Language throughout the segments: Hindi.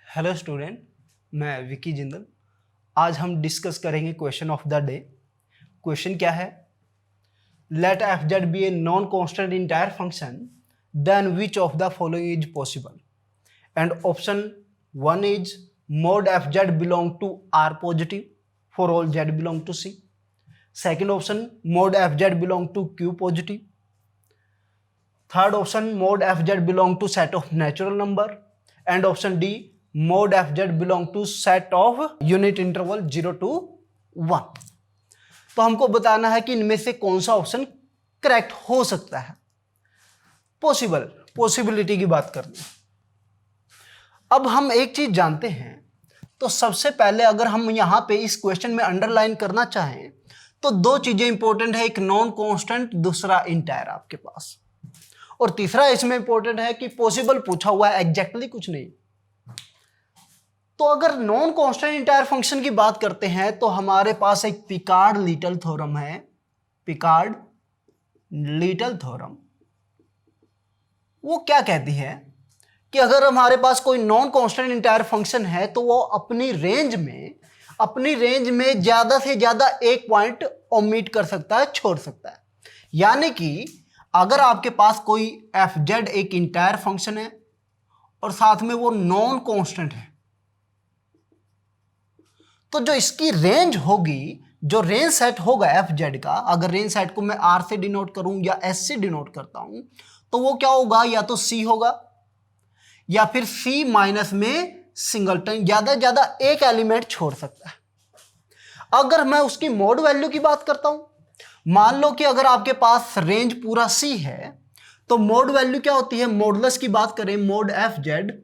हेलो स्टूडेंट, मैं विकी जिंदल। आज हम डिस्कस करेंगे question of the day. Question क्या है? Let F Z be a non constant entire function, then which of the following is possible? And option 1 is mod F Z belong to R positive for all Z belong to C. Second option mod F Z belong to Q positive. Third option mod F Z belong to set of natural number. And option D mod F Z belong to set of unit interval 0 to 1। तो हमको बताना है कि इनमें से कौन सा ऑप्शन करेक्ट हो सकता है। पॉसिबिलिटी की बात करते हैं। अब हम एक चीज जानते हैं, तो सबसे पहले अगर हम यहां पे इस क्वेश्चन में अंडरलाइन करना चाहें तो दो चीजें इंपॉर्टेंट है, एक नॉन कांस्टेंट, दूसरा इंटायर आपके पास, और तीसरा इसमें इंपॉर्टेंट है कि पॉसिबल पूछा हुआ है, एग्जैक्टली कुछ नहीं। तो अगर नॉन कांस्टेंट इंटायर फंक्शन की बात करते हैं तो हमारे पास एक पिकार्ड लिटल थ्योरम है। पिकार्ड लिटल थ्योरम वो क्या कहती है कि अगर हमारे पास कोई नॉन कांस्टेंट इंटायर फंक्शन है तो वो अपनी रेंज में ज्यादा से ज्यादा एक पॉइंट ओमिट कर सकता है, छोड़ सकता है। यानी कि अगर आपके पास कोई एफ जेड एक इंटायर फंक्शन है और साथ में वो नॉन कांस्टेंट है, तो जो इसकी रेंज होगी, जो रेंज सेट होगा एफ जेड का, अगर रेंज सेट को मैं आर से डिनोट करूं या एस से डिनोट करता हूं, तो वो क्या होगा, या तो सी होगा या फिर सी माइनस में सिंगलटन, ज्यादा से ज्यादा एक एलिमेंट छोड़ सकता है। अगर मैं उसकी मोड वैल्यू की बात करता हूं, मान लो कि अगर आपके पास रेंज पूरा सी है तो मोड वैल्यू क्या होती है, मॉडुलस की बात करें, मोड एफ जेड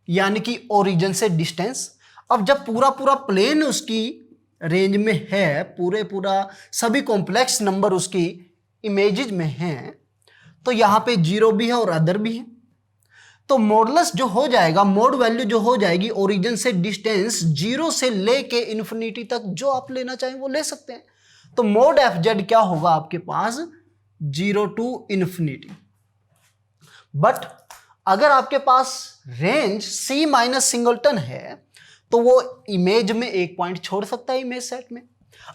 यानी कि ओरिजिन से डिस्टेंस। अब जब पूरा प्लेन उसकी रेंज में है, पूरा सभी कॉम्प्लेक्स नंबर उसकी इमेजेस में हैं, तो यहां पे जीरो भी है और अदर भी है, तो मॉडुलस जो हो जाएगा, मोड वैल्यू जो हो जाएगी, ओरिजिन से डिस्टेंस जीरो से लेके इन्फिनिटी तक जो आप लेना चाहें वो ले सकते हैं। तो मोड एफ जेड क्या होगा आपके पास, 0 to इन्फिनिटी। बट अगर आपके पास रेंज सी माइनस सिंगलटन है तो वो इमेज में एक पॉइंट छोड़ सकता है इमेज सेट में।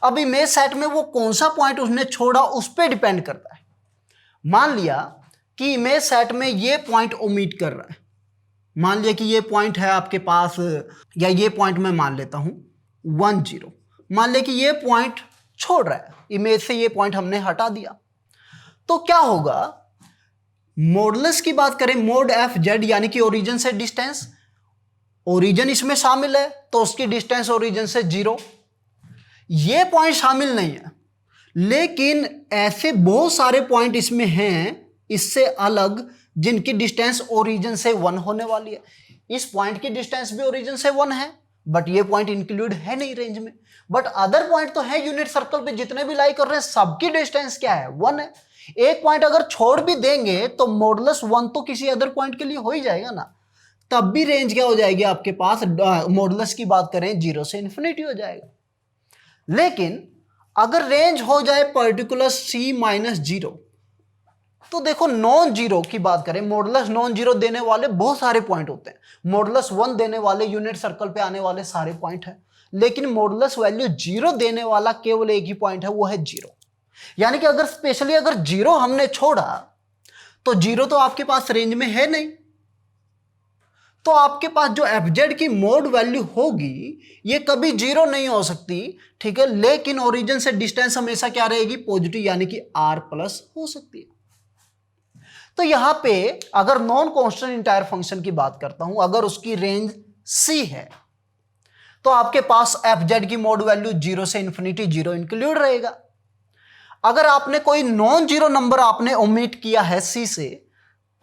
अब इमेज सेट में वो कौन सा पॉइंट उसने छोड़ा उस पर डिपेंड करता है। मान लिया कि इमेज सेट में ये पॉइंट ओमिट कर रहा है, मान लिया कि ये पॉइंट है आपके पास, या ये पॉइंट मैं मान लेता हूं 1 0, मान लिया कि ये पॉइंट छोड़ रहा है इमेज से, ये पॉइंट हमने हटा दिया, तो क्या होगा, मॉडुलस की बात करें, मोड एफ जेड यानी कि ओरिजिन से डिस्टेंस, ओरिजिन इसमें शामिल है तो उसकी डिस्टेंस ओरिजिन से 0, ये पॉइंट शामिल नहीं है, लेकिन ऐसे बहुत सारे पॉइंट इसमें हैं इससे अलग जिनकी डिस्टेंस ओरिजिन से 1 होने वाली है। इस पॉइंट की डिस्टेंस भी ओरिजिन से 1 है, बट ये पॉइंट इंक्लूड है नहीं रेंज में, बट अदर पॉइंट तो है यूनिट सर्कल पे, जितने भी लाई कर रहे हैं सबकी डिस्टेंस क्या है, 1 है। एक पॉइंट अगर छोड़ भी देंगे तो मॉडुलस 1 तो किसी अदर पॉइंट के लिए हो ही जाएगा ना, तब भी रेंज क्या हो जाएगी आपके पास, मॉडुलस की बात करें 0 से इन्फिनिटी हो जाएगा। लेकिन अगर रेंज हो जाए पर्टिकुलर सी माइनस 0, तो देखो नॉन जीरो की बात करें, मॉडुलस नॉन जीरो देने वाले बहुत सारे पॉइंट होते हैं, मॉडुलस 1 देने वाले यूनिट सर्कल पे आने वाले सारे पॉइंट हैं, लेकिन मॉडुलस वैल्यू 0 देने वाला केवल एक ही पॉइंट है, वो है 0। यानी कि अगर स्पेशली अगर 0 हमने छोड़ा तो 0 तो आपके पास रेंज में है नहीं, तो आपके पास जो एफ जेड की मोड वैल्यू होगी ये कभी 0 नहीं हो सकती, ठीक है, लेकिन ओरिजिन से डिस्टेंस हमेशा क्या रहेगी, पॉजिटिव, यानी कि r प्लस हो सकती है। तो यहां पे अगर नॉन कांस्टेंट इंटायर फंक्शन की बात करता हूं, अगर उसकी रेंज c है तो आपके पास एफ जेड की मोड वैल्यू 0 से इन्फिनिटी 0 इंक्लूड रहेगा। अगर आपने कोई नॉन जीरो नंबर आपने ओमिट किया है c से,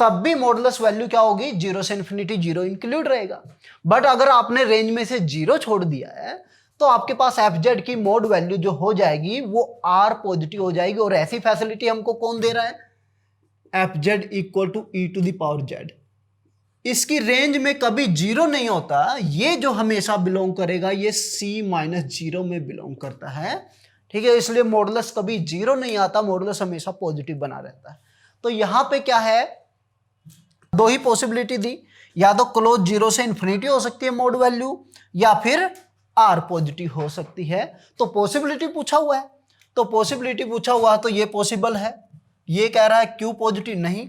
तब भी मॉडुलस वैल्यू क्या होगी, 0 से इन्फिनिटी 0 इंक्लूड रहेगा। बट अगर आपने रेंज में से 0 छोड़ दिया है तो आपके पास एफ जेड की मोड वैल्यू जो हो जाएगी वो r पॉजिटिव हो जाएगी, और ऐसी फैसिलिटी हमको कौन दे रहा है, F Z equal to E to the power Z. इसकी रेंज में कभी 0 नहीं होता, ये जो हमेशा बिलोंग करेगा ये c माइनस 0 में बिलोंग करता है, ठीक है, इसलिए मॉडुलस कभी 0 नहीं आता, मॉडुलस हमेशा पॉजिटिव बना रहता है। तो यहां पे क्या है, दो ही पॉसिबिलिटी दी, या तो क्लोज जीरो से इन्फिनिटी हो सकती है मोड वैल्यू, या फिर आर पॉजिटिव हो सकती है। तो पॉसिबिलिटी पूछा हुआ है, तो पॉसिबिलिटी पूछा हुआ है तो ये पॉसिबल है। ये कह रहा है क्यू पॉजिटिव नहीं,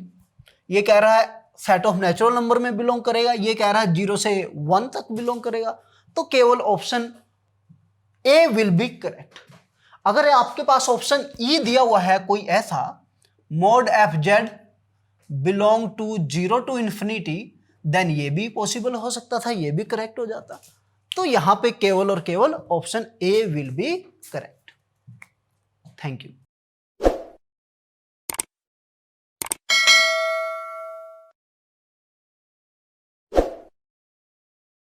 ये कह रहा है सेट ऑफ नेचुरल नंबर में बिलोंग करेगा, ये कह रहा है 0 से 1 तक बिलोंग करेगा। तो केवल option A will be correct. अगर आपके पास ऑप्शन ई दिया हुआ है कोई ऐसा, mod F Z belong to 0 to infinity, then ये भी पॉसिबल हो सकता था, ये भी करेक्ट हो जाता। तो यहां पे केवल और केवल option A will be correct. Thank you.